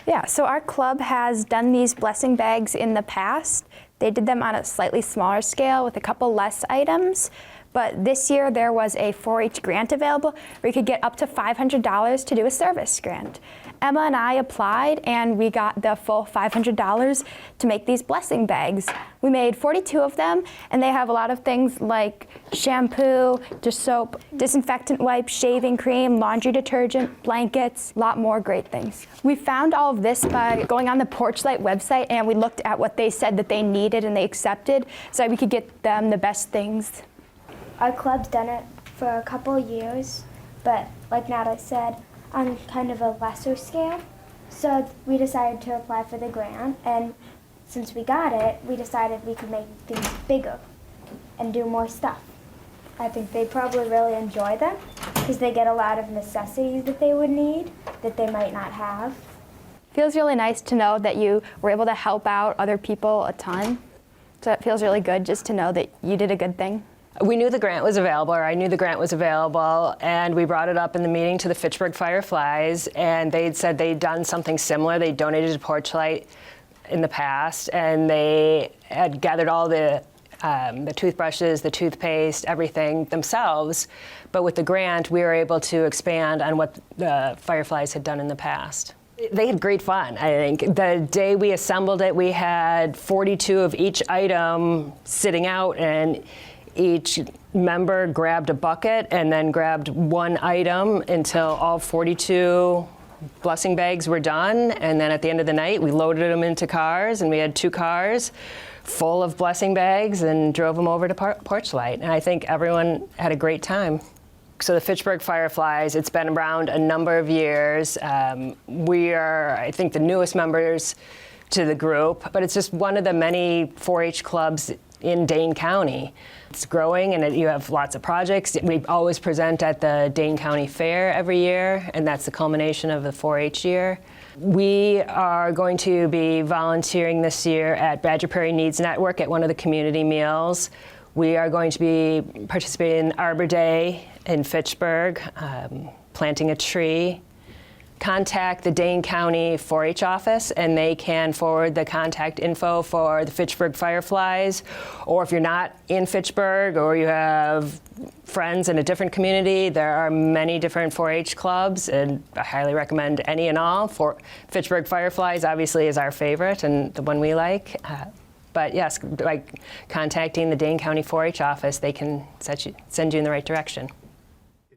Yeah, so our club has done these blessing bags in the past. They did them on a slightly smaller scale with a couple less items. But this year there was a 4-H grant available where you could get up to $500 to do a service grant. Emma and I applied and we got the full $500 to make these blessing bags. We made 42 of them and they have a lot of things like shampoo, dish soap, disinfectant wipes, shaving cream, laundry detergent, blankets, a lot more great things. We found all of this by going on the Porchlight website and we looked at what they said that they needed and they accepted so that we could get them the best things. Our club's done it for a couple years, but like Natalie said, on kind of a lesser scale. So we decided to apply for the grant, and since we got it, we decided we could make things bigger and do more stuff. I think they probably really enjoy them because they get a lot of necessities that they would need that they might not have. Feels really nice to know that you were able to help out other people a ton. So it feels really good just to know that you did a good thing. We knew the grant was available, or I knew the grant was available, and we brought it up in the meeting to the Fitchburg Fireflies, and they'd said they'd done something similar. They donated to Porchlight in the past, and they had gathered all the toothbrushes, the toothpaste, everything themselves. But with the grant, we were able to expand on what the Fireflies had done in the past. They had great fun, I think. The day we assembled it, we had 42 of each item sitting out, and each member grabbed a bucket and then grabbed one item until all 42 blessing bags were done. And then at the end of the night, we loaded them into cars, and we had 2 cars full of blessing bags and drove them over to Porchlight. And I think everyone had a great time. So the Fitchburg Fireflies, it's been around a number of years. We are, I think, the newest members to the group, but it's just one of the many 4-H clubs in Dane County. It's growing, and you have lots of projects. We always present at the Dane County Fair every year, and that's the culmination of the 4-H year. We are going to be volunteering this year at Badger Prairie Needs Network at one of the community meals. We are going to be participating in Arbor Day in Fitchburg, planting a tree. Contact the Dane County 4-H office, and they can forward the contact info for the Fitchburg Fireflies. Or if you're not in Fitchburg or you have friends in a different community, there are many different 4-H clubs, and I highly recommend any and all. Fitchburg Fireflies obviously is our favorite and the one we like. But yes, by contacting the Dane County 4-H office, they can send you in the right direction.